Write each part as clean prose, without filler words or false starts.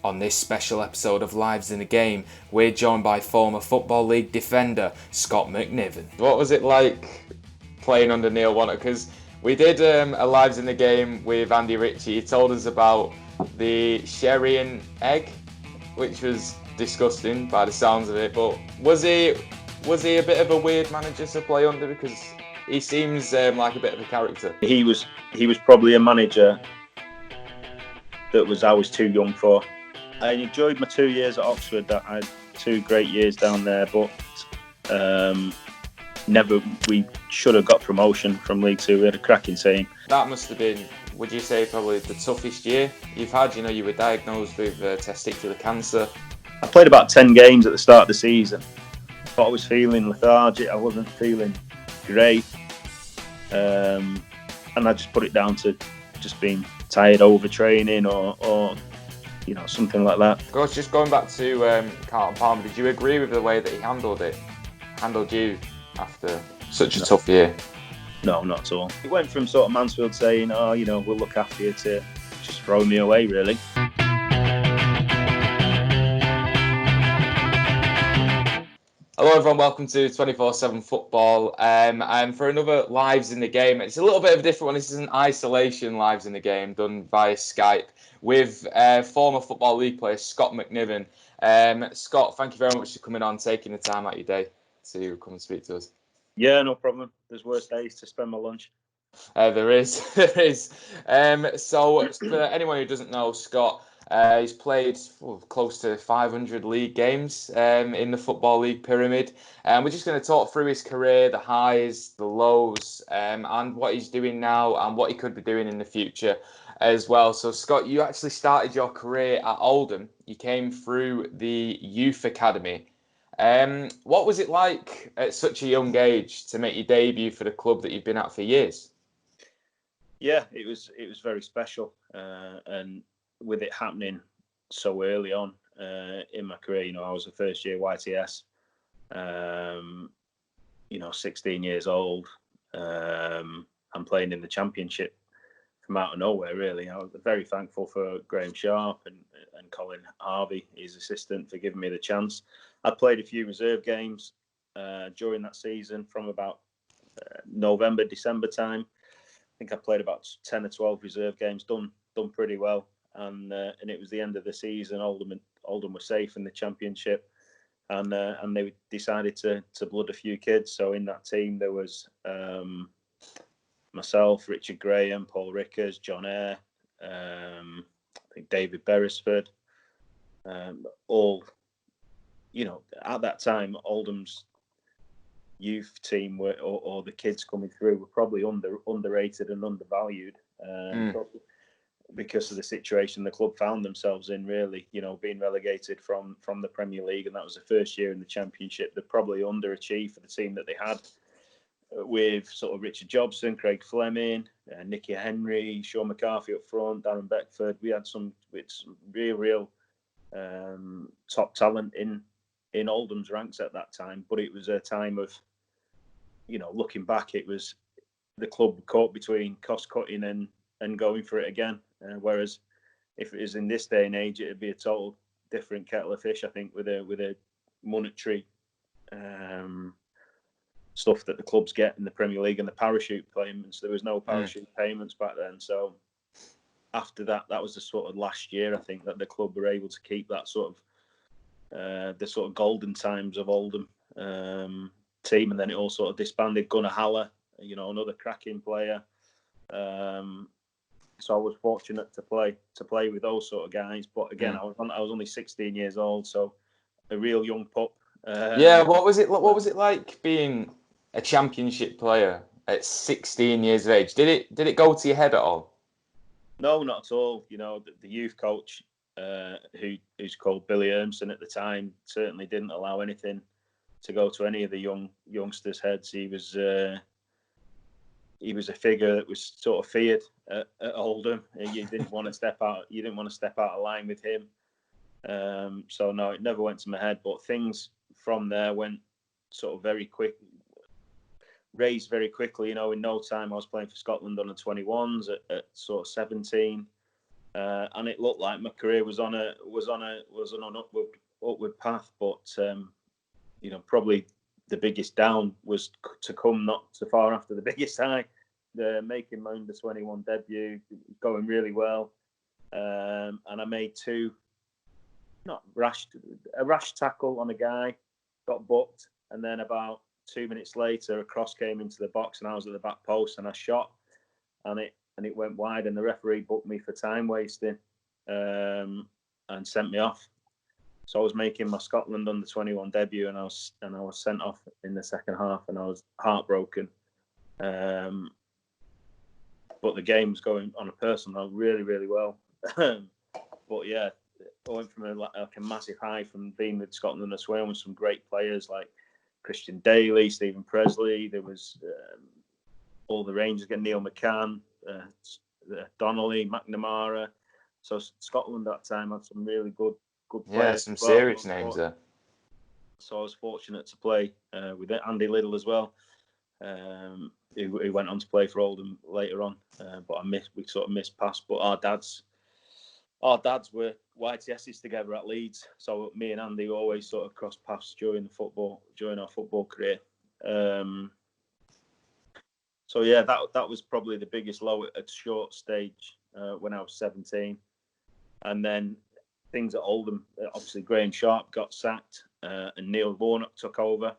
On this special episode of Lives in the Game, we're joined by former Football League defender Scott McNiven. What was it like playing under Neil Wanner? Because we did a Lives in the Game with Andy Ritchie. He told us about the sherry and egg, which was disgusting by the sounds of it. But was he a bit of a weird manager to play under? Because he seems like a bit of a character. He was probably a manager that I was too young for. I enjoyed my 2 years at Oxford. I had 2 great years down there, but we should have got promotion from League Two. We had a cracking team. That must have been, would you say, probably the toughest year you've had? You know, you were diagnosed with testicular cancer. I played about 10 games at the start of the season, but I was feeling lethargic. I wasn't feeling great, and I just put it down to just being tired, overtraining, or you know, something like that. Of course, just going back to Carlton Palmer, did you agree with the way that he handled you after such a tough year? No, not at all. He went from sort of Mansfield saying, "Oh, you know, we'll look after you," to just throwing me away, really. Hello everyone, welcome to 24/7 Football. And for another Lives in the Game. It's a little bit of a different one. This is an isolation Lives in the Game done via Skype with former Football League player Scott McNiven. Scott, thank you very much for coming on, taking the time out of your day to come and speak to us. Yeah, no problem. There's worse days to spend my lunch. There is. So for anyone who doesn't know, Scott, he's played close to 500 league games in the Football League pyramid. And we're just going to talk through his career, the highs, the lows, and what he's doing now and what he could be doing in the future as well. So, Scott, you actually started your career at Oldham. You came through the youth academy. What was it like at such a young age to make your debut for the club that you've been at for years? Yeah, it was very special, and with it happening so early on in my career, you know, I was a first year YTS, you know, 16 years old. I'm playing in the Championship from out of nowhere, really. I was very thankful for Graham Sharp and Colin Harvey, his assistant, for giving me the chance. I played a few reserve games during that season from about November, December time. I think I played about 10 or 12 reserve games, done pretty well. And it was the end of the season. Oldham were safe in the Championship, and they decided to blood a few kids. So in that team there was myself, Richard Graham, Paul Rickers, John Eyre, I think David Beresford, all, you know, at that time Oldham's youth team or the kids coming through were probably underrated and undervalued because of the situation the club found themselves in, really, you know, being relegated from the Premier League, and that was the first year in the Championship. They probably underachieved for the team that they had, with sort of Richard Jobson, Craig Fleming, Nicky Henry, Sean McCarthy up front, Darren Beckford. We had some real top talent in Oldham's ranks at that time, but it was a time of, you know, looking back, it was the club caught between cost cutting and going for it again. Whereas if it was in this day and age, it'd be a total different kettle of fish, I think, with a monetary stuff that the clubs get in the Premier League and the parachute payments. There was no parachute payments back then. So after that was the sort of last year, I think, that the club were able to keep that sort of the sort of golden times of Oldham team, and then it all sort of disbanded. Gunnar Haller, you know, another cracking player. So I was fortunate to play with those sort of guys. But again, I was only 16 years old, so a real young pup. What was it like being a Championship player at 16 years of age? Did it go to your head at all? No, not at all. You know, the youth coach, who's called Billy Ermson at the time, certainly didn't allow anything to go to any of the youngsters' heads. He was a figure that was sort of feared at Oldham. You didn't want to step out. You didn't want to step out of line with him. So no, it never went to my head. But things from there went sort of raised very quickly. You know, in no time I was playing for Scotland under 21s at sort of 17. and it looked like my career was on an upward path. But probably the biggest down was to come not so far after the biggest high. Making my under-21 debut, going really well, and I made a rash tackle on a guy, got booked, and then about 2 minutes later, a cross came into the box, and I was at the back post, and I shot, and it went wide, and the referee booked me for time wasting, and sent me off. So I was making my Scotland under-21 debut, and I was sent off in the second half, and I was heartbroken. But the game was going on a personal really, really well. But yeah, I went from a massive high from being with Scotland under 21 with some great players like Christian Daly, Stephen Presley. There was all the Rangers, getting Neil McCann, Donnelly, McNamara. So Scotland at that time had some really good players. Yeah, some serious names there. So I was fortunate to play with Andy Liddell as well, who went on to play for Oldham later on. But we sort of missed past. But our dads were YTSs together at Leeds. So me and Andy always sort of crossed paths during our football career. So yeah, that was probably the biggest low at a short stage when I was 17. And then things at Oldham, obviously Graham Sharp got sacked and Neil Warnock took over.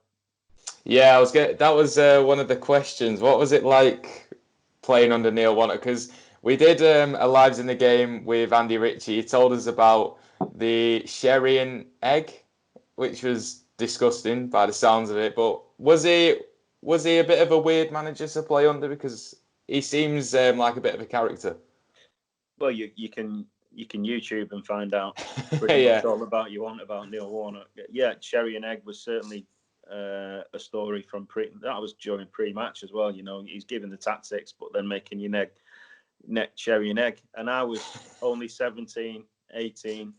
Yeah, that was one of the questions. What was it like playing under Neil Warnock? Because we did a Lives in the Game with Andy Ritchie. He told us about the sherry and egg, which was disgusting by the sounds of it. But was he a bit of a weird manager to play under? Because he seems like a bit of a character. Well, you can YouTube and find out pretty much all about Neil Warnock. Yeah, sherry and egg was certainly a story from that was during pre-match as well. He's giving the tactics, but then making your neck sherry and egg. And I was only 17, 18,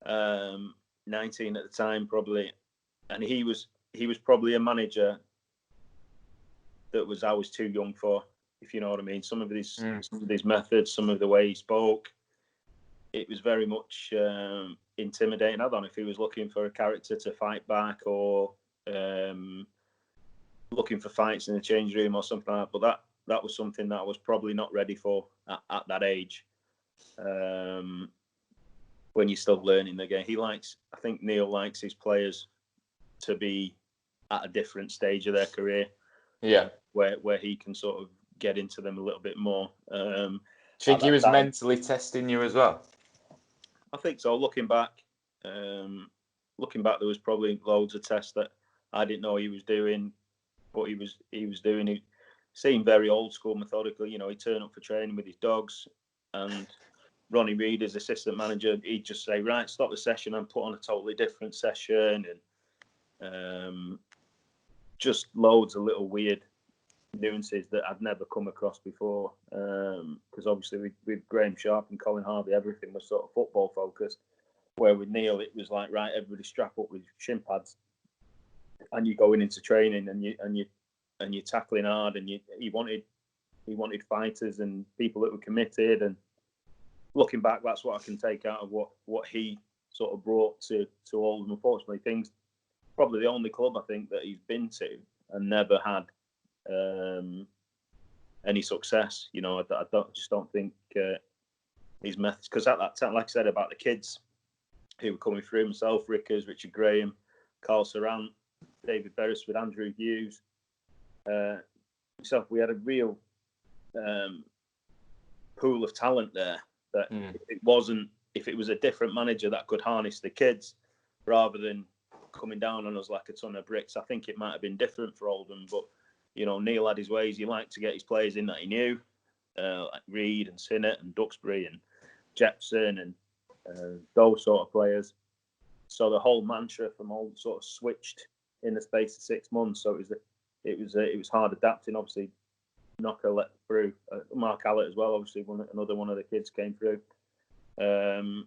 19 at the time probably, and he was probably a manager that I was too young for, if you know what I mean. Some of these methods, some of the way he spoke, it was very much intimidating. I don't know if he was looking for a character to fight back or looking for fights in the change room or something like that. But that was something that I was probably not ready for at that age. When you're still learning the game, I think Neil likes his players to be at a different stage of their career. Yeah, where he can sort of get into them a little bit more. Do you think he was mentally testing you as well? I think so. Looking back, there was probably loads of tests that I didn't know he was doing, but he was doing. He seemed very old school, methodical. He turned up for training with his dogs, and Ronnie Reid, as assistant manager, he'd just say, "Right, stop the session and put on a totally different session," and just loads of little weird nuances that I'd never come across before. Because obviously with Graham Sharp and Colin Harvey, everything was sort of football focused. Where with Neil, it was like, right, everybody strap up with shin pads, and you're going into training and you're tackling hard, and he wanted fighters and people that were committed. And looking back, that's what I can take out of what he sort of brought to Oldham. Unfortunately, things probably the only club I think that he's been to and never had any success. I don't think his methods, because at that time, like I said about the kids who were coming through, myself, Rickers, Richard Graham, Carl Serrant, David Beresford, Andrew Hughes, we had a real pool of talent there that if it was a different manager that could harness the kids rather than coming down on us like a ton of bricks, I think it might have been different for Oldham. But Neil had his ways. He liked to get his players in that he knew, like Reid and Sinnott and Duxbury and Jepson and those sort of players. So the whole mantra from Oldham sort of switched in the space of 6 months. So it was hard adapting. Obviously, Knocker let through. Mark Allett as well. Obviously, another one of the kids came through. So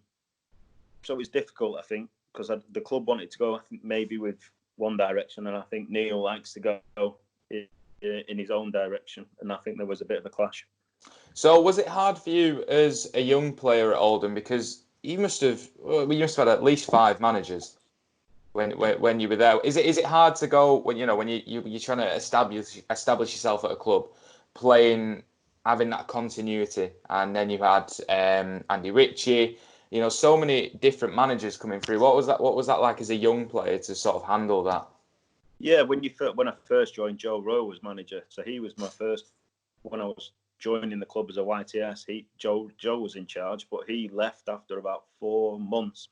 it was difficult, I think, because the club wanted to go, I think, maybe with one direction, and I think Neil likes to go in his own direction, and I think there was a bit of a clash. So was it hard for you as a young player at Oldham, because you must have had at least 5 managers when you were there? Is it hard to go when you're trying to establish yourself at a club, playing, having that continuity, and then you had Andy Ritchie, so many different managers coming through. What was that like as a young player to sort of handle that? Yeah, when I first joined, Joe Rowe was manager, so he was my first when I was joining the club as a YTS. Joe was in charge, but he left after about 4 months,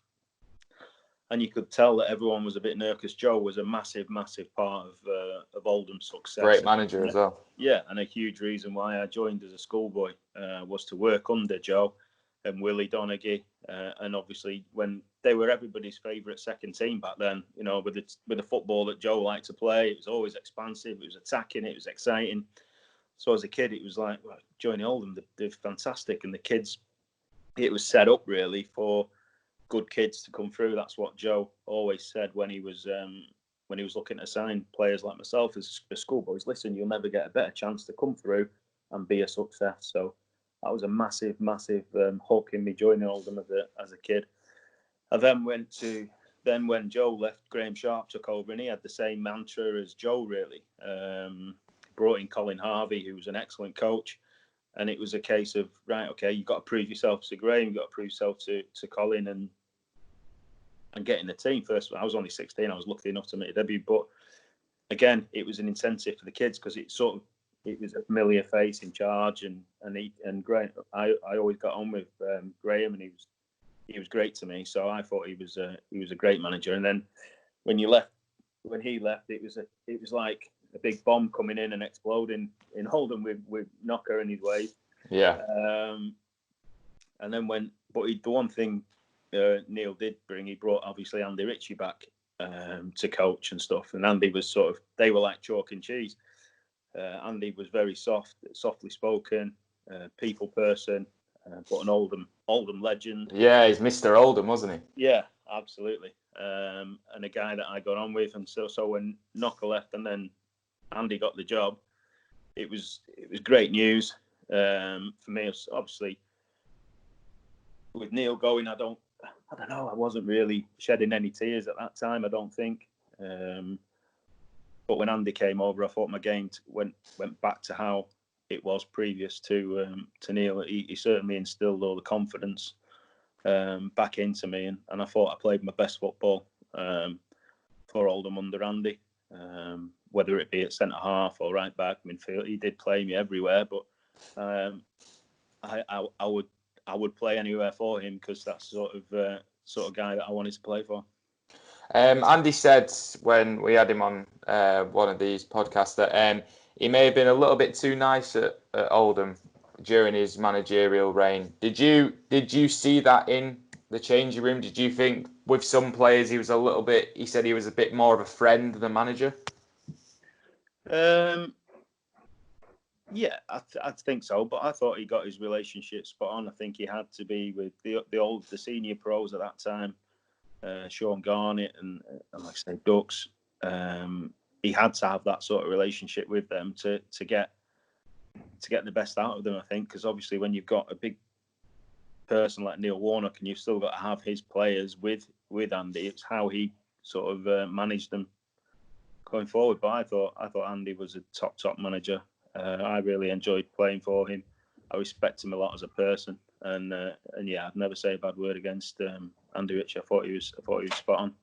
and you could tell that everyone was a bit nervous. Joe was a massive part of Oldham's success. Great manager as well. Yeah, and a huge reason why I joined as a schoolboy was to work under Joe and Willie Donaghy, and obviously when they were everybody's favourite second team back then, with the football that Joe liked to play, it was always expansive, it was attacking, it was exciting. So as a kid, it was like, well, joining Oldham, they're fantastic, and the kids, it was set up really for good kids to come through. That's what Joe always said when he was looking to sign players like myself as schoolboys. Listen, you'll never get a better chance to come through and be a success. So that was a massive hook in me joining Oldham as a kid. I then when Joe left, Graham Sharp took over, and he had the same mantra as Joe really. Brought in Colin Harvey, who was an excellent coach. And it was a case of, right, okay, you've got to prove yourself to Graham, you've got to prove yourself to Colin and getting the team. First, I was only 16, I was lucky enough to make a debut. But again, it was an incentive for the kids because it was a familiar face in charge, and Graham. I always got on with Graham, and he was great to me. So I thought he was a great manager. And then when he left, it was like a big bomb coming in and exploding in Oldham with Knocker and his ways. Yeah. And then the one thing Neil did bring, he brought obviously Andy Ritchie back to coach and stuff. And Andy was they were like chalk and cheese. Andy was very softly spoken, people person, but an Oldham legend. Yeah, he's Mr. Oldham, wasn't he? Yeah, absolutely. And a guy that I got on with. And so when Knocker left and then Andy got the job, it was great news for me. Obviously, with Neil going, I don't know. I wasn't really shedding any tears at that time, I don't think. But when Andy came over, I thought my game went back to how it was previous to Neil. He certainly instilled all the confidence back into me, and I thought I played my best football for Oldham under Andy. Whether it be at centre half or right back, midfield, he did play me everywhere. But I would play anywhere for him because that's sort of guy that I wanted to play for. Andy said when we had him on one of these podcasts that he may have been a little bit too nice at Oldham during his managerial reign. Did you see that in the changing room? Did you think with some players he said he was a bit more of a friend than a manager? Yeah, I think so. But I thought he got his relationship spot on. I think he had to be with the senior pros at that time, Sean Garnett and like I say, Ducks. He had to have that sort of relationship with them to get the best out of them. I think because obviously when you've got a big person like Neil Warnock and you've still got to have his players with Andy, it's how he sort of managed them going forward. But I thought Andy was a top manager. I really enjoyed playing for him. I respect him a lot as a person, and yeah, I'd never say a bad word against Andy Ritchie. I thought he was spot on.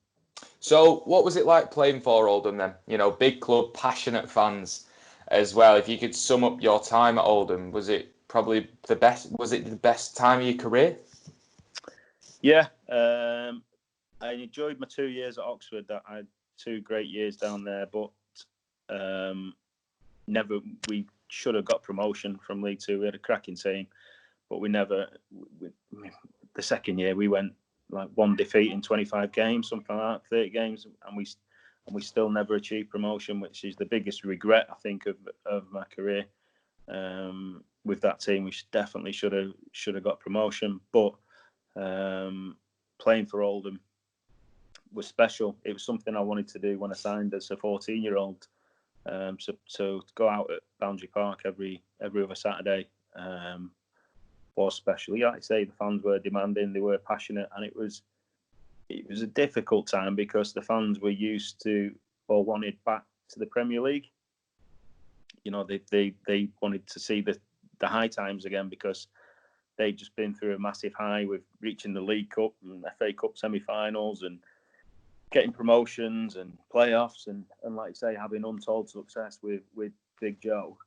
So, what was it like playing for Oldham then? Big club, passionate fans as well. If you could sum up your time at Oldham, was it probably the best? Was it the best time of your career? Yeah, I enjoyed my 2 years at Oxford. That I had 2 great years down there, but we should have got promotion from League Two. We had a cracking team, but we never. The second year we went like 1 defeat in 25 games, something like that, 30 games, and we still never achieved promotion, which is the biggest regret I think of my career. With that team, we definitely should have got promotion, but playing for Oldham was special. It was something I wanted to do when I signed as a 14-year-old. So to go out at Boundary Park every other Saturday was special. Like I say, the fans were demanding, they were passionate, and it was a difficult time because the fans were used to or wanted back to the Premier League. You know, they wanted to see the high times again because they'd just been through a massive high with reaching the League Cup and FA Cup semi-finals and getting promotions and playoffs and like you say, having untold success with Big Joe.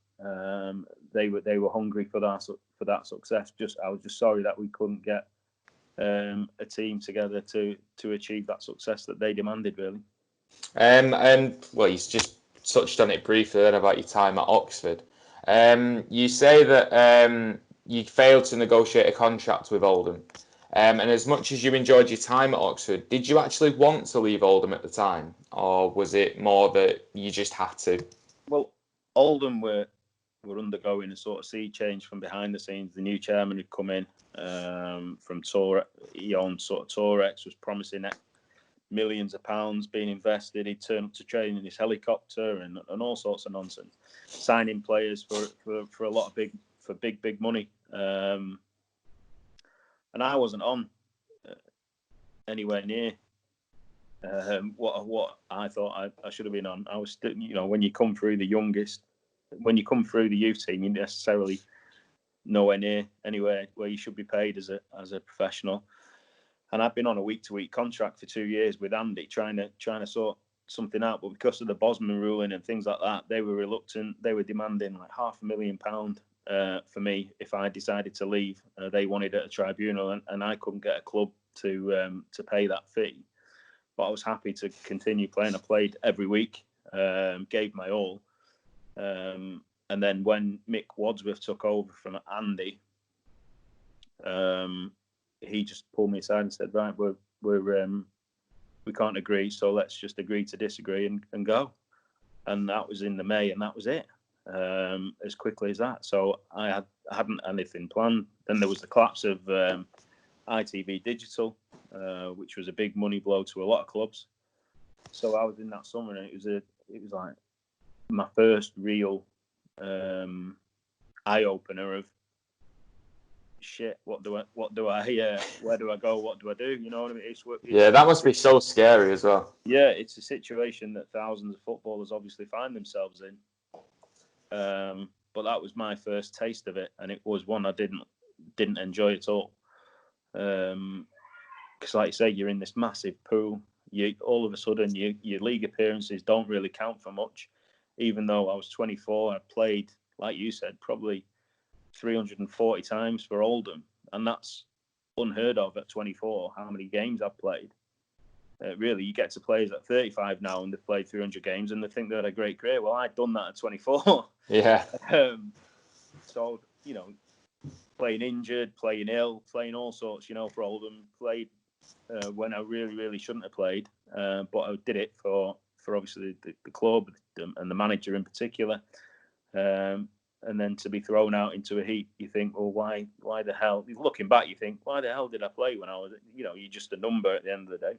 They were hungry for that success. I was just sorry that we couldn't get a team together to achieve that success that they demanded, really. And well, you just touched on it briefly then about your time at Oxford. You say that you failed to negotiate a contract with Oldham. And as much as you enjoyed your time at Oxford, did you actually want to leave Oldham at the time? Or was it more that you just had to? Well, Oldham were undergoing a sort of sea change from behind the scenes. The new chairman had come in from Tor. He owned sort of Torex, was promising millions of pounds being invested. He'd turn up to train in his helicopter and all sorts of nonsense, signing players for a lot of big money. And I wasn't on anywhere near what I thought I should have been on. I was still, when you come through the youth team, you're necessarily nowhere near anywhere where you should be paid as a professional. And I've been on a week-to-week contract for 2 years with Andy, trying to sort something out. But because of the Bosman ruling and things like that, they were reluctant. They were demanding like £500,000 for me if I decided to leave. They wanted at a tribunal, and I couldn't get a club to pay that fee. But I was happy to continue playing. I played every week, gave my all. And then when Mick Wadsworth took over from Andy, he just pulled me aside and said, "Right, we can't agree, so let's just agree to disagree and go." And that was in the May, and that was it. As quickly as that. So I hadn't anything planned. Then there was the collapse of ITV Digital, which was a big money blow to a lot of clubs. So I was in that summer, and it was like my first real eye opener of shit. What do I? Where do I go? What do I do? You know what I mean? Yeah, that must be so scary as well. Yeah, it's a situation that thousands of footballers obviously find themselves in. But that was my first taste of it, and it was one I didn't enjoy at all. Because, like you say, you're in this massive pool. All of a sudden, your league appearances don't really count for much. Even though I was 24, I played, like you said, probably 340 times for Oldham, and that's unheard of at 24. How many games I've played? Really, you get to players at 35 now, and they've played 300 games, and they think they had a great career. Well, I'd done that at 24. Yeah. So playing injured, playing ill, playing all sorts, for Oldham. Played when I really, really shouldn't have played, but I did it for obviously the club and the manager in particular. And then to be thrown out into a heap, you think, well, why the hell? Looking back, you think, why the hell did I play when I was, you're just a number at the end of the day.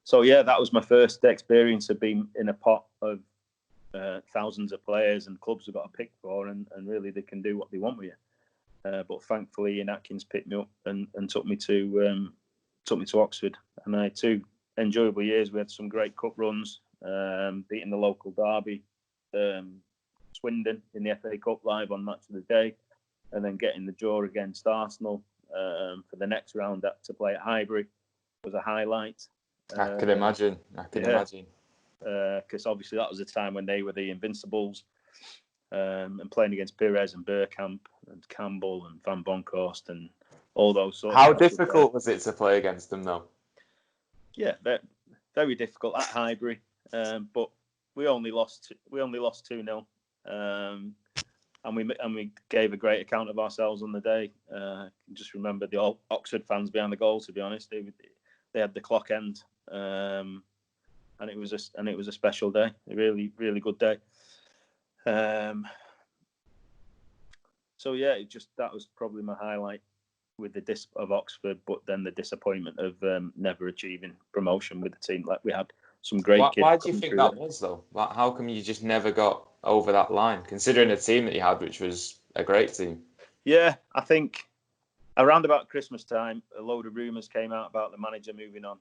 So yeah, that was my first experience of being in a pot of thousands of players, and clubs have got to pick for, and really they can do what they want with you. But thankfully, Ian Atkins picked me up and took me to Oxford, and I had 2 enjoyable years. We had some great cup runs, beating the local derby, Swindon in the FA Cup live on Match of the Day, and then getting the draw against Arsenal for the next round to play at Highbury was a highlight. I can imagine. Because obviously that was a time when they were the Invincibles, and playing against Pires and Bergkamp and Campbell and Van Bronckhorst and all those sorts. How difficult was it to play against them, though? Yeah, very difficult at Highbury, but we only lost 2-0, and we gave a great account of ourselves on the day. Just remember the old Oxford fans behind the goal. To be honest, they had the clock end, and it was a special day, a really, really good day. So yeah, that was probably my highlight with the disc of Oxford, but then the disappointment of never achieving promotion with the team. Like, we had some great kids. Why do you think that was, though? How come you just never got over that line, considering the team that you had, which was a great team. Yeah, I think around about Christmas time, a load of rumours came out about the manager moving on,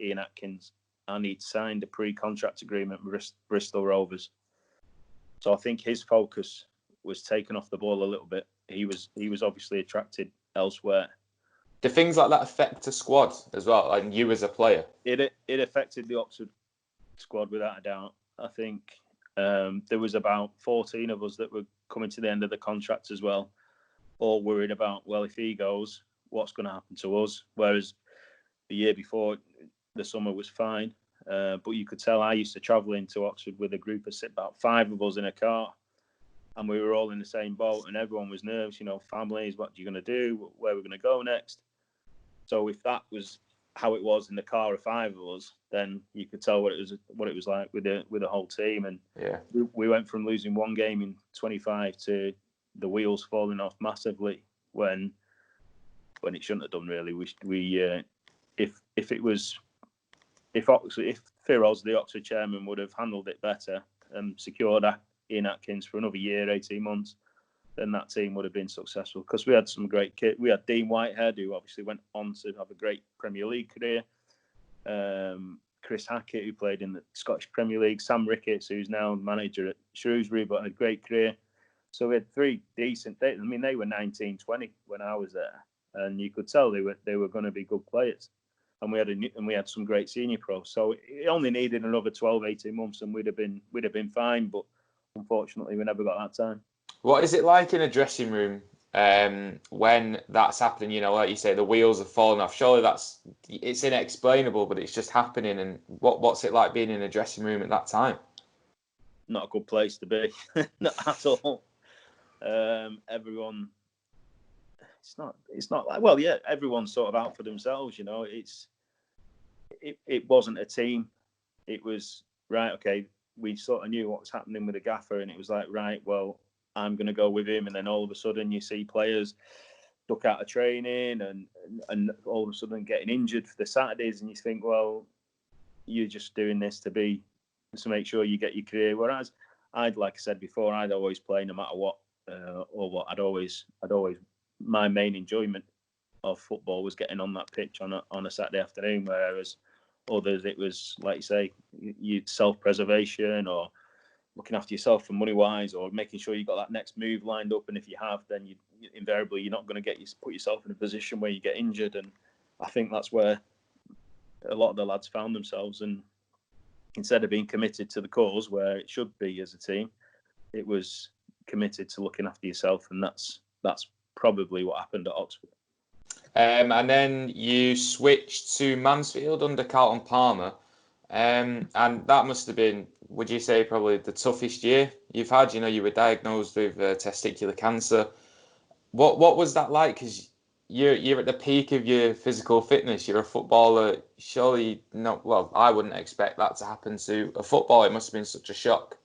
Ian Atkins, and he'd signed a pre-contract agreement with Bristol Rovers. So I think his focus was taken off the ball a little bit. He was obviously attracted elsewhere. Do things like that affect a squad as well, like you as a player? It affected the Oxford squad without a doubt. I think there was about 14 of us that were coming to the end of the contract as well, all worried about, well, if he goes, what's going to happen to us? Whereas the year before, the summer was fine. But you could tell I used to travel into Oxford with a group of about 5 of us in a car, and we were all in the same boat, and everyone was nervous, families, what are you going to do? Where are we going to go next? So if that was how it was in the car of 5 of us, then you could tell what it was like with the whole team. And yeah, we went from losing one game in 25 to the wheels falling off massively when it shouldn't have done really. If Firoz, the Oxford chairman, would have handled it better and secured Ian Atkins for another year, 18 months, then that team would have been successful, because we had some great kids. We had Dean Whitehead, who obviously went on to have a great Premier League career. Chris Hackett, who played in the Scottish Premier League. Sam Ricketts, who's now manager at Shrewsbury, but had a great career. So we had 3 decent. They were 19, 20 when I was there, and you could tell they were going to be good players. And we had some great senior pros. So it only needed another 12, 18 months, and we'd have been fine. But unfortunately, we never got that time. What is it like in a dressing room when that's happening? Like you say, the wheels have fallen off. Surely it's inexplainable, but it's just happening. And what's it like being in a dressing room at that time? Not a good place to be, not at all. Everyone, it's not like, well, yeah, everyone's sort of out for themselves. It wasn't a team. It was right. Okay, we sort of knew what was happening with the gaffer, and it was like, right, well, I'm going to go with him. And then all of a sudden you see players duck out of training and all of a sudden getting injured for the Saturdays. And you think, well, you're just doing this to make sure you get your career. Whereas like I said before, I'd always play no matter what, or what. I'd always, my main enjoyment of football was getting on that pitch on a Saturday afternoon. Whereas others, it was, like you say, self-preservation or looking after yourself for money-wise, or making sure you got that next move lined up. And if you have, then invariably you're not going to put yourself in a position where you get injured. And I think that's where a lot of the lads found themselves. And instead of being committed to the cause where it should be as a team, it was committed to looking after yourself. And that's probably what happened at Oxford. And then you switched to Mansfield under Carlton Palmer. And that must have been, would you say, probably the toughest year you've had? You were diagnosed with testicular cancer. What was that like? Because you're at the peak of your physical fitness. You're a footballer. Surely not. Well, I wouldn't expect that to happen to a footballer. It must have been such a shock.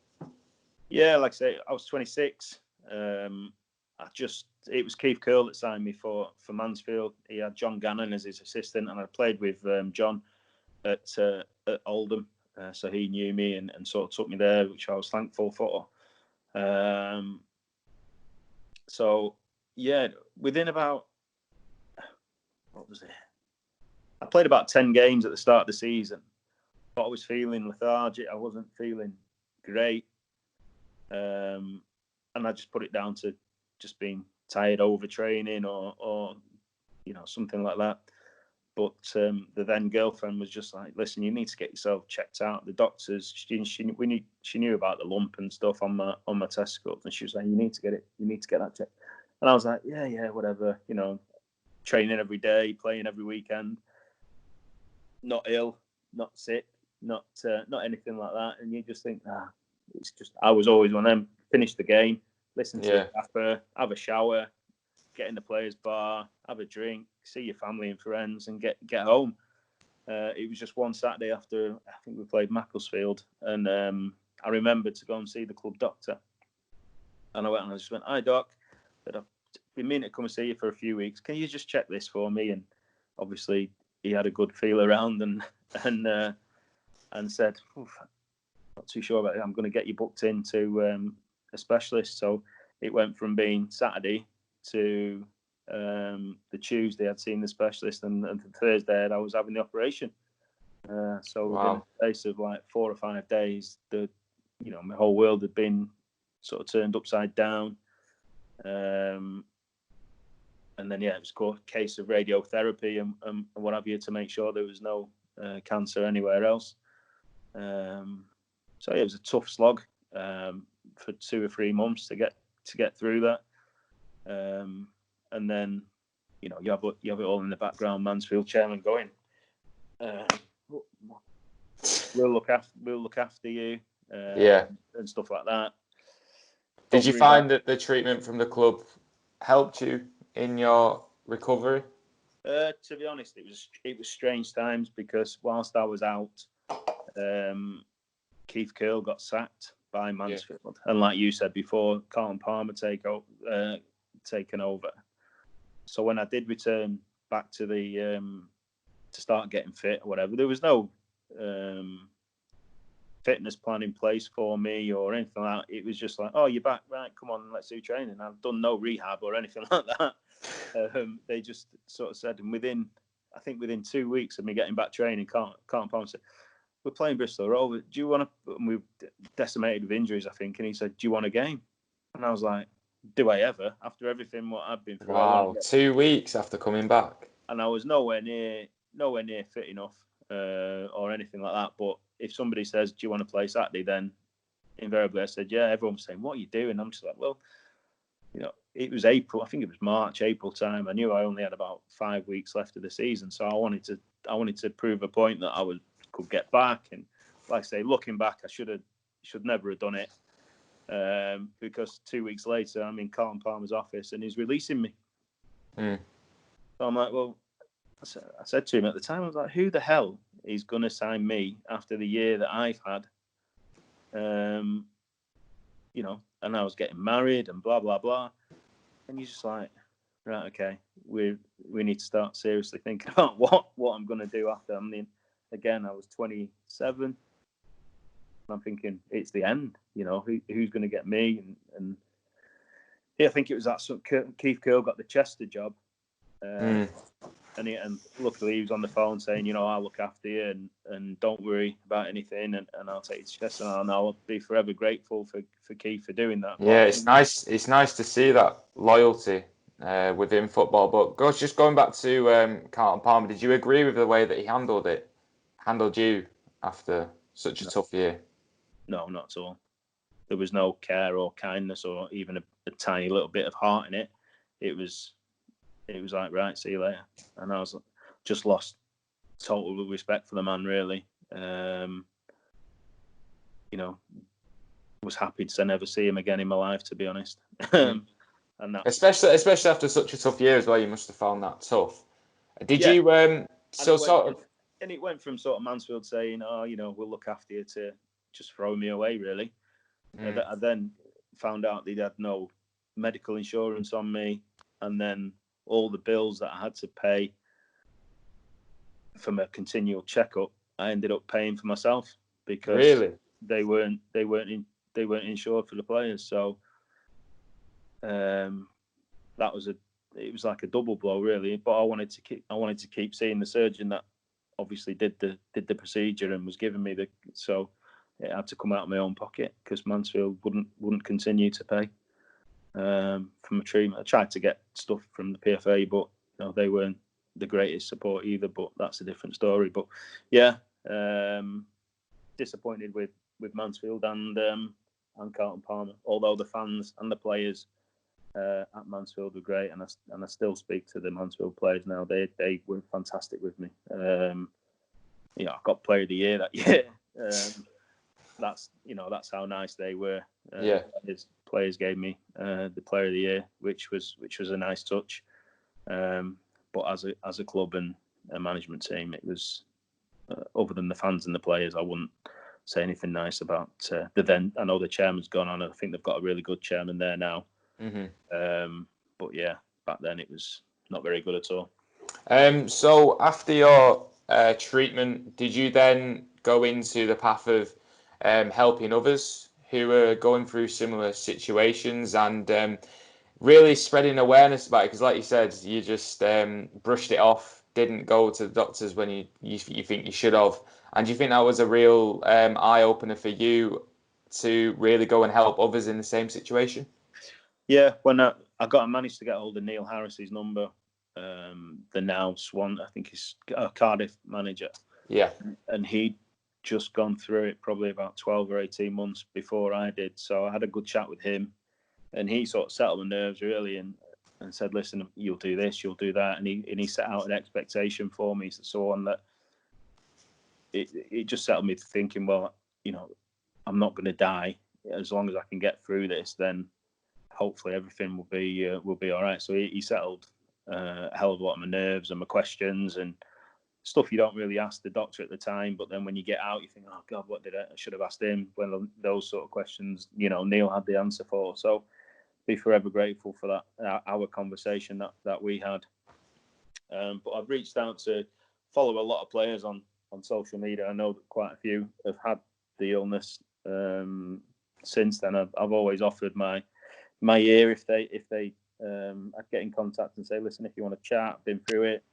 Yeah, like I say, I was 26. It was Keith Curl that signed me for Mansfield. He had John Gannon as his assistant, and I played with John at Oldham, so he knew me and sort of took me there, which I was thankful for. So yeah, within about, what was it? I played about 10 games at the start of the season, but I was feeling lethargic. I wasn't feeling great, and I just put it down to just being tired, overtraining, or something like that. But the then girlfriend was just like, "Listen, you need to get yourself checked out." The doctors, she knew about the lump and stuff on my testicles, and she was like, "You need to get it. You need to get that checked." And I was like, "Yeah, whatever." Training every day, playing every weekend, not ill, not sick, not anything like that. And you just think, it's just. I was always one of them. Finish the game, listen to the gaffer, have a shower, get in the players' bar, have a drink, see your family and friends, and get home. It was just one Saturday after, I think we played Macclesfield, and I remembered to go and see the club doctor. And I went and I just went, "Hi, Doc, I've been meaning to come and see you for a few weeks. Can you just check this for me?" And obviously he had a good feel around and said, "Not too sure about it. I'm going to get you booked into a specialist." So it went from being Saturday to the Tuesday I'd seen the specialist, and the Thursday I was having the operation. So within a space of like 4 or 5 days, my whole world had been sort of turned upside down. And then it was a case of radiotherapy and what have you to make sure there was no cancer anywhere else. So it was a tough slog for 2 or 3 months to get through that. And then you have it all in the background. Mansfield chairman going, we'll look after you, and stuff like that. Did you find that the treatment from the club helped you in your recovery? To be honest, it was strange times, because whilst I was out, Keith Curle got sacked by Mansfield, and like you said before, Colin Palmer taken over. So when I did return back to the to start getting fit or whatever, there was no fitness plan in place for me or anything like that. It was just like, oh, you're back, right? Come on, let's do training. I've done no rehab or anything like that. They just sort of said, and within 2 weeks of me getting back training, Colin Palmer said, we're playing Bristol Rovers. Do you want to? And we were decimated with injuries, I think. And he said, do you want a game? And I was like, do I ever? After everything what I've been through. Wow, 2 weeks after coming back. And I was nowhere near fit enough or anything like that. But if somebody says, do you want to play Saturday? Then invariably I said, yeah. Everyone was saying, what are you doing? I'm just like, well, it was April. I think it was March, April time. I knew I only had about 5 weeks left of the season. So I wanted to prove a point that I could get back. And like I say, looking back, I should never have done it. Because 2 weeks later, I'm in Colin Palmer's office and he's releasing me. So I'm like, well, I said to him at the time, I was like, who the hell is going to sign me after the year that I've had? And I was getting married and blah, blah, blah. And he's just like, right, okay, we need to start seriously thinking about what I'm going to do after. I mean, again, I was 27. And I'm thinking, it's the end. Who's going to get me? And I think it was that Keith Curle got the Chester job. And luckily he was on the phone saying, I'll look after you and don't worry about anything and I'll take you to Chester, and I'll be forever grateful for Keith for doing that. Yeah, it's nice to see that loyalty within football. But gosh, just going back to Carlton Palmer, did you agree with the way that he handled you after such a tough year? No, not at all. There was no care or kindness or even a tiny little bit of heart in it. It was like, right, see you later. And I was just lost total respect for the man, really. Was happy to never see him again in my life, to be honest. And especially after such a tough year as well, you must have found that tough. Did you? And it went from sort of Mansfield saying, "Oh, we'll look after you," to just throw me away, really. I then found out they'd had no medical insurance on me, and then all the bills that I had to pay from a continual checkup, I ended up paying for myself because they weren't insured for the players. So it was like a double blow, really. But I wanted to keep seeing the surgeon that obviously did the procedure and was giving me so it had to come out of my own pocket because Mansfield wouldn't continue to pay from a treatment. I tried to get stuff from the PFA, but they weren't the greatest support either. But that's a different story. But yeah, disappointed with Mansfield and Carlton Palmer. Although the fans and the players at Mansfield were great, and I still speak to the Mansfield players now. They were fantastic with me. I got Player of the Year that year. That's how nice they were. Players gave me the Player of the Year, which was a nice touch. But as a club and a management team, it was other than the fans and the players, I wouldn't say anything nice about the then. I know the chairman's gone on. I think they've got a really good chairman there now. But yeah, back then it was not very good at all. So after your treatment, did you then go into the path of helping others who are going through similar situations and really spreading awareness about it. Because, like you said, you just brushed it off, didn't go to the doctors when you think you should have. And do you think that was a real eye opener for you to really go and help others in the same situation? Yeah, when I managed to get hold of Neil Harris's number, the now Swan, I think he's a Cardiff manager. Yeah. And he'd just gone through it probably about 12 or 18 months before I did. So I had a good chat with him, and he sort of settled my nerves really and said, listen, you'll do this, you'll do that. And he set out an expectation for me, so on that it just settled me to thinking, well, you know, I'm not going to die. As long as I can get through this, then hopefully everything will be all right. So he settled a hell of a lot of my nerves and my questions and stuff you don't really ask the doctor at the time. But then when you get out, you think, oh God, what did I should have asked him? When those sort of questions, you know, Neil had the answer for. So be forever grateful for that, our conversation that we had. But I've reached out to follow a lot of players on social media. I know that quite a few have had the illness since then. I've always offered my ear if they I'd get in contact and say, listen, if you want to chat, I've been through it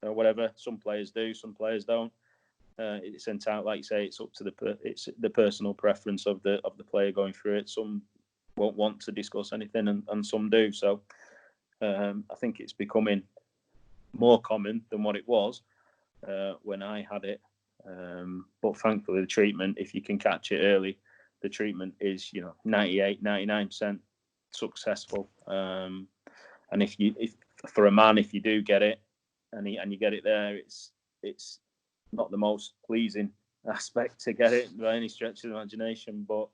or whatever. Some players do, some players don't. It's entirely, like you say, it's up to the personal preference of the player going through it. Some won't want to discuss anything, and some do. So I think it's becoming more common than what it was when I had it. But thankfully, the treatment, if you can catch it early, the treatment is 98, 99% successful. And if for a man, if you do get it and you get it there, it's not the most pleasing aspect to get it by any stretch of the imagination, but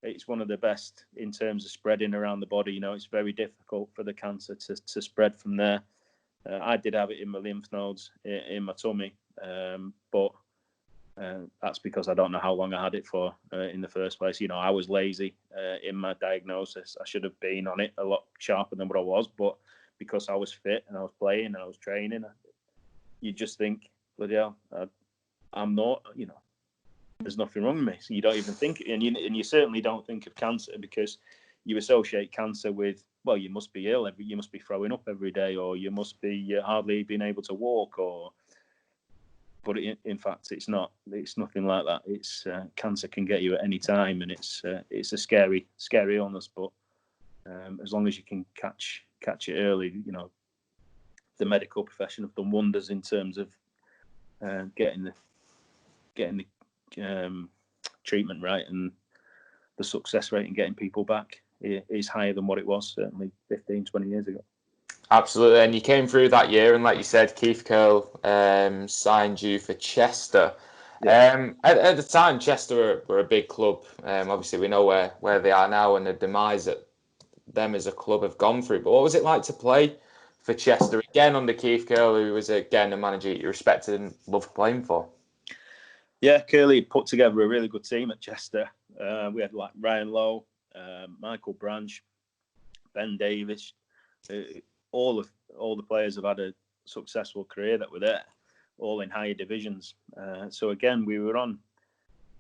it's one of the best in terms of spreading around the body. It's very difficult for the cancer to spread from there. I did have it in my lymph nodes, in my tummy, but that's because I don't know how long I had it for in the first place. I was lazy in my diagnosis. I should have been on it a lot sharper than what I was, but because I was fit and I was playing and I was training, you just think, bloody hell, I'm not, there's nothing wrong with me. So you don't even think, and you certainly don't think of cancer because you associate cancer with, well, you must be ill, you must be throwing up every day, or you must be hardly being able to walk, but in fact, it's not. It's nothing like that. It's cancer can get you at any time, and it's a scary illness. But as long as you can catch it early, the medical profession have done wonders in terms of getting the treatment right, and the success rate in getting people back is higher than what it was certainly 15, 20 years ago. Absolutely, and you came through that year, and like you said, Keith Curle signed you for Chester. Yeah. At the time, Chester were a big club. Obviously, we know where they are now, and the demise that them as a club have gone through. But what was it like to play for Chester again under Keith Curle, who was again a manager you respected and loved playing for? Yeah, Curley put together a really good team at Chester. We had like Ryan Lowe, Michael Branch, Ben Davis. All the players have had a successful career that were there, all in higher divisions. So again, we were on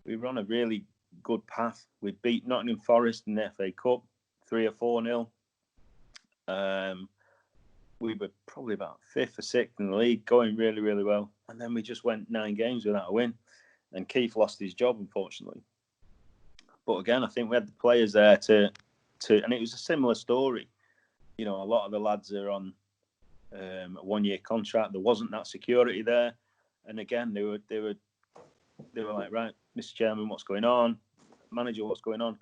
a really good path. We beat Nottingham Forest in the FA Cup 3 or 4-0. We were probably about 5th or 6th in the league, going really, really well. And then we just went 9 games without a win. And Keith lost his job, unfortunately. But again, I think we had the players there to and it was a similar story. A lot of the lads are on a 1-year contract. There wasn't that security there. And again, they were like, right, Mr. Chairman, what's going on? Manager, what's going on?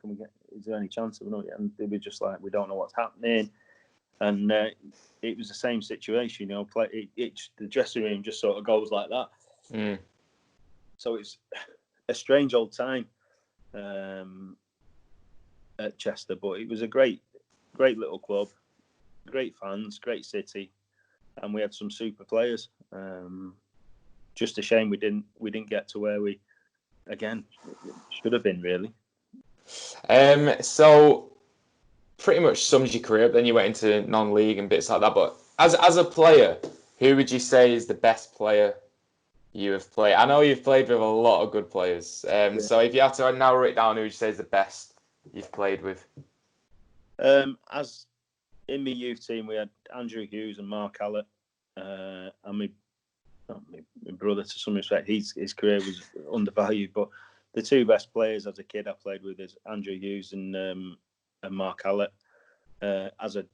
Is there any chance of it? And they were just like, we don't know what's happening. And it was the same situation, the dressing room just sort of goes like that. Mm. So it's a strange old time at Chester, but it was a great little club, great fans, great city, and we had some super players. Just a shame we didn't get to where we again should have been, really. So pretty much sums your career up. Then you went into non-league and bits like that. But as a player, who would you say is the best player you have played? I know you've played with a lot of good players. Yeah. So if you had to narrow it down, who would you say is the best you've played with? As in my youth team, we had Andrew Hughes and Mark Hallett, and my brother, to some respect, his career was undervalued, but the two best players as a kid I played with is Andrew Hughes and Mark Hallett. As a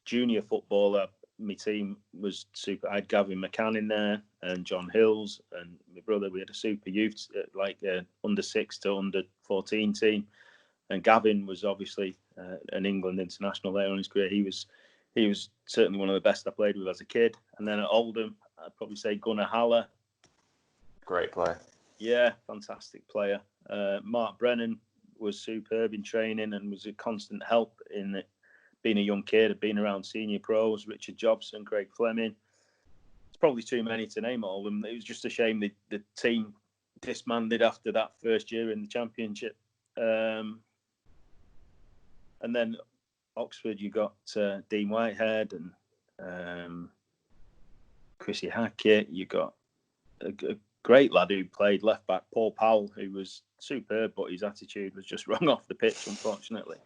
junior footballer, my team was super. I had Gavin McCann in there and John Hills and my brother. We had a super youth, under 6 to under 14 team. And Gavin was obviously an England international later in his career. He was certainly one of the best I played with as a kid. And then at Oldham, I'd probably say Gunnar Haller. Great player. Yeah, fantastic player. Mark Brennan was superb in training and was a constant help in it. Being a young kid, had been around senior pros, Richard Jobson, Craig Fleming. It's probably too many to name all of them. It was just a shame the team disbanded after that first year in the Championship. And then Oxford, you got Dean Whitehead and Chrissy Hackett. You got a great lad who played left back, Paul Powell, who was superb, but his attitude was just wrong off the pitch, unfortunately.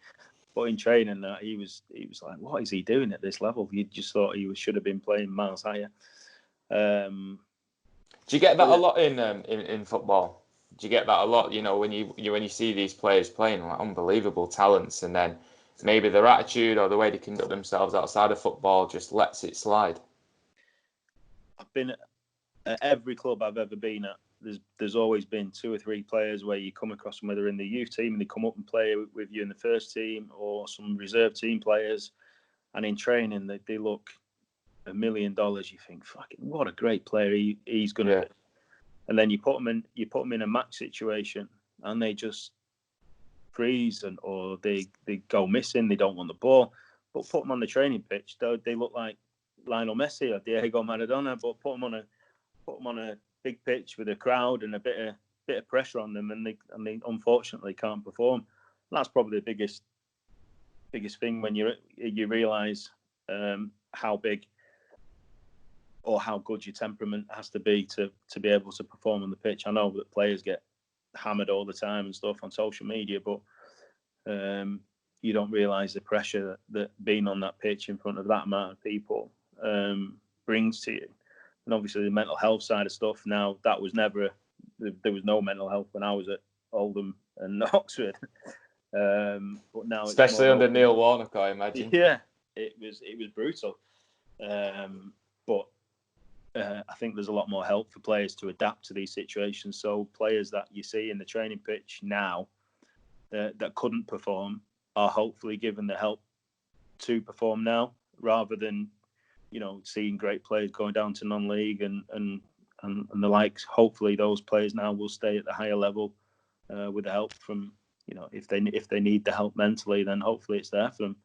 But in training, he was like, what is he doing at this level? You just thought he should have been playing miles higher. Do you get that a lot in football? Do you get that a lot? You know, when you see these players playing, like unbelievable talents, and then maybe their attitude or the way they conduct themselves outside of football just lets it slide. I've been at every club I've ever been at. There's always been 2 or 3 players where you come across them, whether in the youth team and they come up and play with you in the first team, or some reserve team players, and in training they look $1 million. You think, fucking, what a great player he's going to be. And then you put them in a match situation, and they just freeze, or they go missing. They don't want the ball. But put them on the training pitch, they look like Lionel Messi or Diego Maradona. But put them on a big pitch with a crowd and a bit of pressure on them, and they unfortunately can't perform. And that's probably the biggest thing when you realise how big or how good your temperament has to be to be able to perform on the pitch. I know that players get hammered all the time and stuff on social media, but you don't realise the pressure that being on that pitch in front of that amount of people brings to you. And obviously the mental health side of stuff, now that was never, there was no mental health when I was at Oldham and Oxford. But now, especially under Neil Warnock, I imagine. Yeah, it was brutal. But I think there's a lot more help for players to adapt to these situations. So players that you see in the training pitch now that couldn't perform are hopefully given the help to perform now, rather than, you know, seeing great players going down to non-league and the likes. Hopefully those players now will stay at the higher level with the help from, you know, if they need the help mentally, then hopefully it's there for them,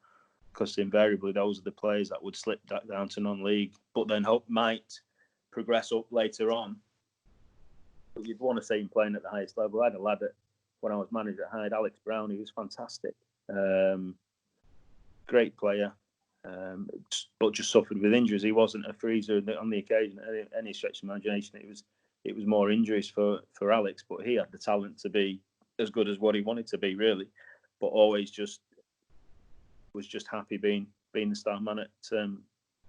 because invariably those are the players that would slip that down to non-league, but then might progress up later on. But you'd want to see him playing at the highest level. I had a lad when I was manager at Hyde, Alex Brown. He was fantastic, great player. But just suffered with injuries. He wasn't a freezer on the occasion. Any stretch of imagination, it was more injuries for Alex. But he had the talent to be as good as what he wanted to be, really. But always was just happy being the star man at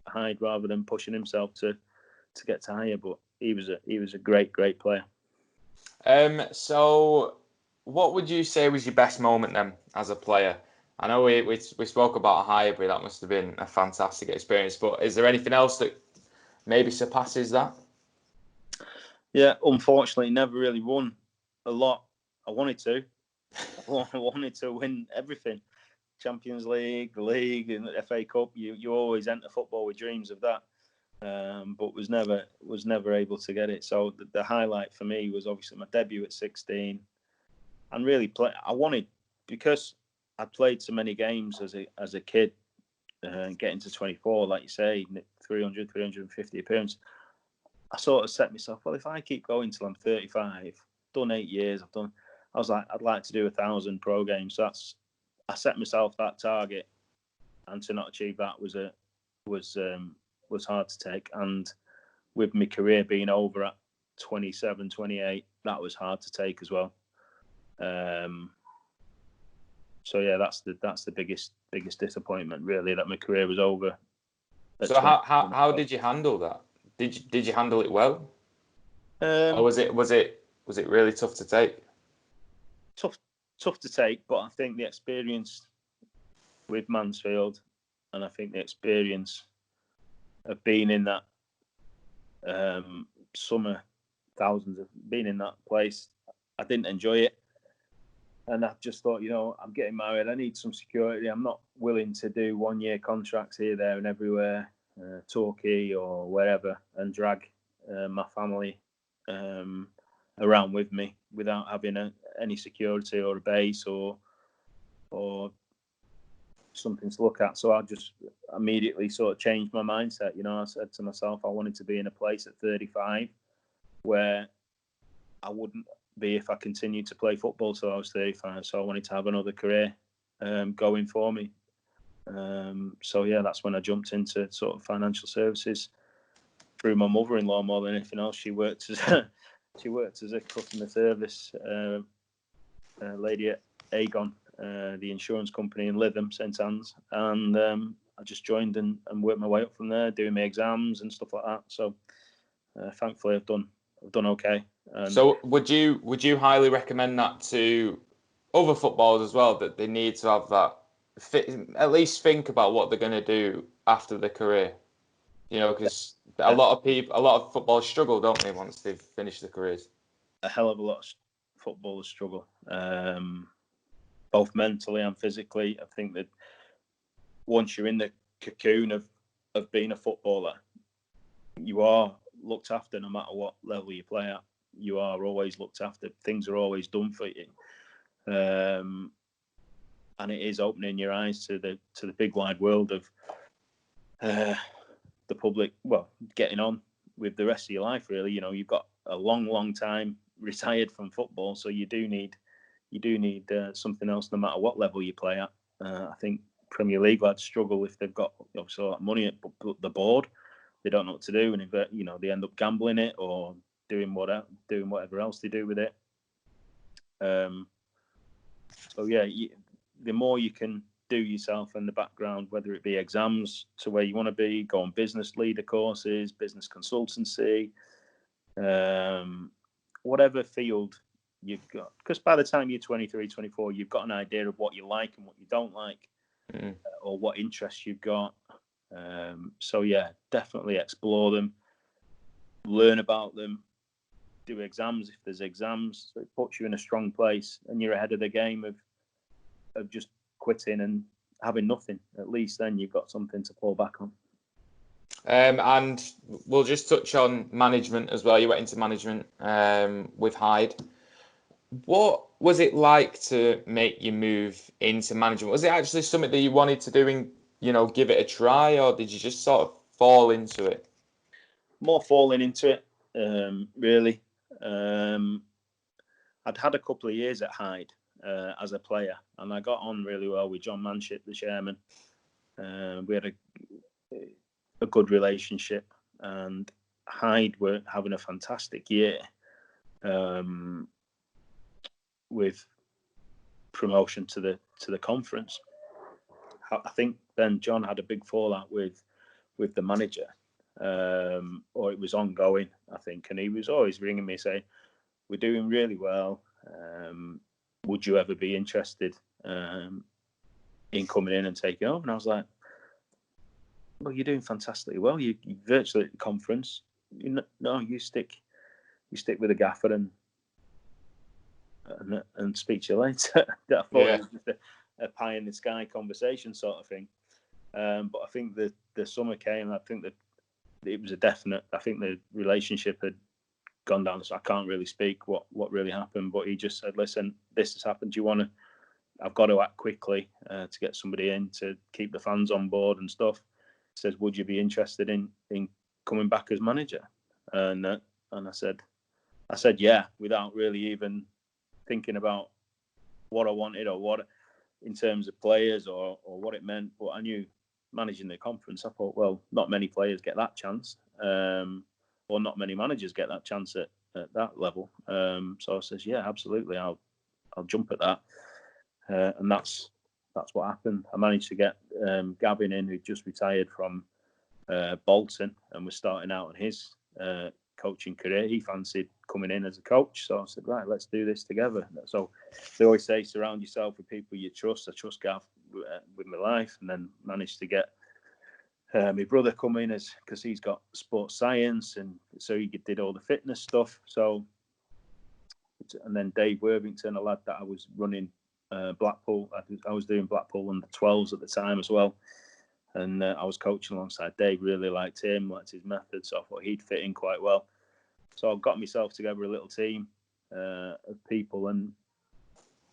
Hyde, rather than pushing himself to get to higher. But he was a great player. So, what would you say was your best moment then as a player? I know we spoke about Highbury. That must have been a fantastic experience. But is there anything else that maybe surpasses that? Yeah, unfortunately, never really won a lot. I wanted to. I wanted to win everything. Champions League, the league, and the FA Cup. You always enter football with dreams of that, but was never able to get it. So the highlight for me was obviously my debut at 16, and really I wanted, because I played so many games as a kid, getting to 24, like you say, 300, 350 appearances. I sort of set myself, well, if I keep going till I'm 35, done 8 years, I was like, I'd like to do 1,000 pro games. So I set myself that target, and to not achieve that was hard to take. And with my career being over at 27, 28, that was hard to take as well. So yeah, that's the biggest disappointment really, that my career was over. So how did you handle that? Did you handle it well, or was it really tough to take? Tough to take, but I think the experience with Mansfield, and I think the experience of being in that summer, thousands of being in that place, I didn't enjoy it. And I just thought, I'm getting married. I need some security. I'm not willing to do 1-year contracts here, there, and everywhere, Torquay or wherever, and drag my family around with me without having any security or a base or something to look at. So I just immediately sort of changed my mindset. I said to myself, I wanted to be in a place at 35 where I wouldn't be if I continued to play football till I was 35. So I wanted to have another career going for me. So yeah, that's when I jumped into sort of financial services through my mother-in-law more than anything else. She worked as a customer service lady at Aegon, the insurance company in Lytham, St Anne's, and I just joined and worked my way up from there, doing my exams and stuff like that. So thankfully, I've done okay. So would you highly recommend that to other footballers as well, that they need to have that, at least think about what they're going to do after their career? Because a lot of footballers struggle, don't they, once they've finished their careers? A hell of a lot of footballers struggle, both mentally and physically. I think that once you're in the cocoon of being a footballer, you are looked after no matter what level you play at. You are always looked after. Things are always done for you, and it is opening your eyes to the big wide world of the public. Well, getting on with the rest of your life, really. You've got a long time retired from football, so you do need something else no matter what level you play at. I think Premier League lads struggle if they've got obviously that money at the board. They don't know what to do, and they end up gambling it or doing whatever else they do with it. So yeah, the more you can do yourself in the background, whether it be exams to where you want to be, go on business leader courses, business consultancy, whatever field you've got. Because by the time you're 23, 24, you've got an idea of what you like and what you don't like, or what interests you've got. So yeah, definitely explore them, learn about them, do exams if there's exams. So it puts you in a strong place, and you're ahead of the game of just quitting and having nothing. At least then you've got something to fall back on. And we'll just touch on management as well. You went into management with Hyde. What was it like to make you move into management? Was it actually something that you wanted to do and give it a try, or did you just sort of fall into it? More falling into it, really. I'd had a couple of years at Hyde as a player, and I got on really well with John Manship, the chairman. We had a good relationship, and Hyde were having a fantastic year with promotion to the conference. I think then John had a big fallout with the manager, or it was ongoing, I think, and he was always ringing me saying, "We're doing really well. Would you ever be interested in coming in and taking over?" And I was like, "Well, you're doing fantastically well. You virtually at the conference. You stick with the gaffer and speak to you later." I thought it was just a pie in the sky conversation sort of thing. But I think the summer came, and I think that it was a definite. I think the relationship had gone down. So I can't really speak what really happened. But he just said, "Listen, this has happened. Do you want to? I've got to act quickly to get somebody in to keep the fans on board and stuff." He says, "Would you be interested in coming back as manager?" And I said yeah, without really even thinking about what I wanted or what in terms of players or what it meant. But I knew managing the conference, I thought, well, not many players get that chance, or not many managers get that chance at that level. So I says, yeah, absolutely, I'll jump at that. and that's what happened. I managed to get Gavin in, who just retired from Bolton and was starting out on his coaching career. He fancied coming in as a coach, so I said, right, let's do this together. So they always say, surround yourself with people you trust. I trust Gav with my life, and then managed to get my brother come in because he's got sports science, and so he did all the fitness stuff. So, and then Dave Worthington, a lad that I was running Blackpool. I was doing Blackpool under 12s at the time as well. And I was coaching alongside Dave, really liked him, liked his method, so I thought he'd fit in quite well. So I got myself together a little team of people, and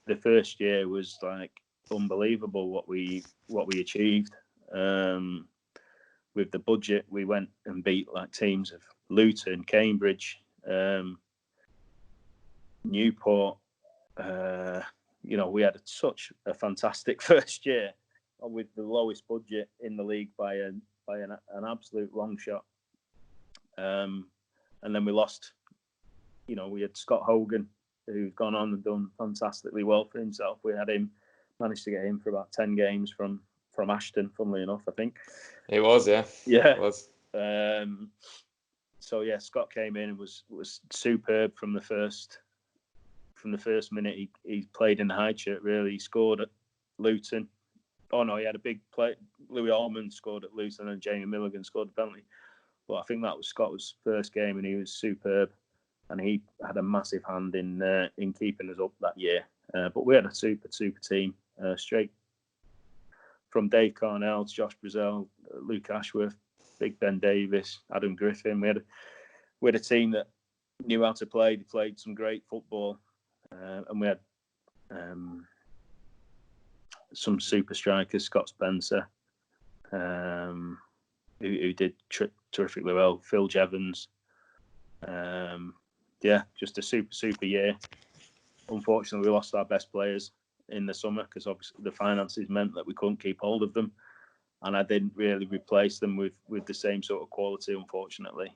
the first year was like unbelievable what we achieved. With the budget, we went and beat like teams of Luton, Cambridge, Newport. We had such a fantastic first year, with the lowest budget in the league by an absolute long shot. And then we lost. We had Scott Hogan, who's gone on and done fantastically well for himself. We had him, managed to get him for about 10 games from Ashton, funnily enough, I think. It was, yeah. Yeah. It was. So yeah, Scott came in and was superb from the first minute he played in the high shirt. Really, he scored at Luton. Oh no, he had a big play. Louis Allman scored at Luton, and Jamie Milligan scored a penalty. But I think that was Scott's first game, and he was superb. And he had a massive hand in keeping us up that year. But we had a super team, straight from Dave Carnell to Josh Brazell, Luke Ashworth, Big Ben Davis, Adam Griffin. We had a team that knew how to play. They played some great football, and we had some super strikers, Scott Spencer, who did terrifically well, Phil Jevons. Just a super year. Unfortunately, we lost our best players in the summer because obviously the finances meant that we couldn't keep hold of them, and I didn't really replace them with the same sort of quality, unfortunately.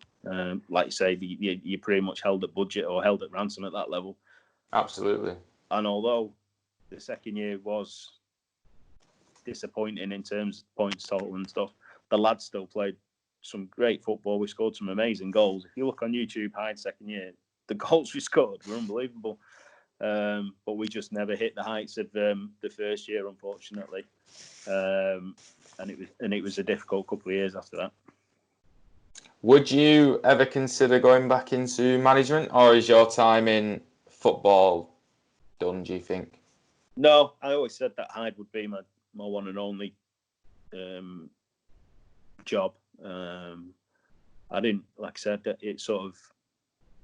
Like you say, you pretty much held at budget or held at ransom at that level. Absolutely. And although the second year was disappointing in terms of points total and stuff, the lads still played some great football. We scored some amazing goals. If you look on YouTube, Hyde second year, the goals we scored were unbelievable. But we just never hit the heights of the first year, unfortunately. And it was a difficult couple of years after that. Would you ever consider going back into management, or is your time in football done, do you think? No, I always said that Hyde would be my one and only job. I didn't, like I said, it sort of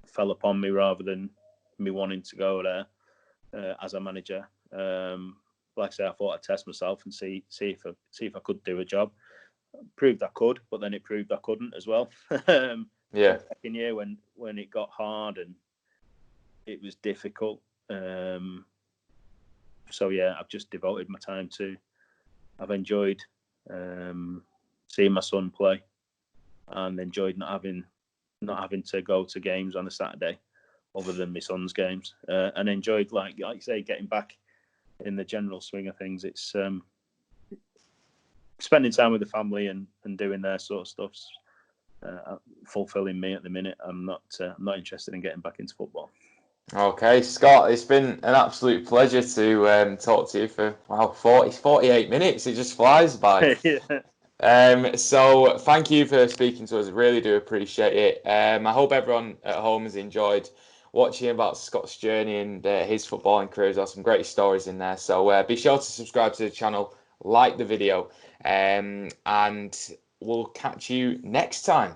fell upon me rather than me wanting to go there as a manager. Like I say, I thought I'd test myself and see if I could do a job. Proved I could, but then it proved I couldn't as well. Yeah. Second year when it got hard and it was difficult. So yeah, I've just devoted my time to. I've enjoyed seeing my son play, and enjoyed not having to go to games on a Saturday, other than my son's games, and enjoyed like you say, getting back in the general swing of things. It's spending time with the family and doing their sort of stuff's fulfilling me at the minute. I'm not interested in getting back into football. Okay, Scott, it's been an absolute pleasure to talk to you for 48 minutes. It just flies by. Yeah. So thank you for speaking to us. I really do appreciate it. I hope everyone at home has enjoyed watching about Scott's journey and his footballing career. There's some great stories in there. So be sure to subscribe to the channel, like the video, and we'll catch you next time.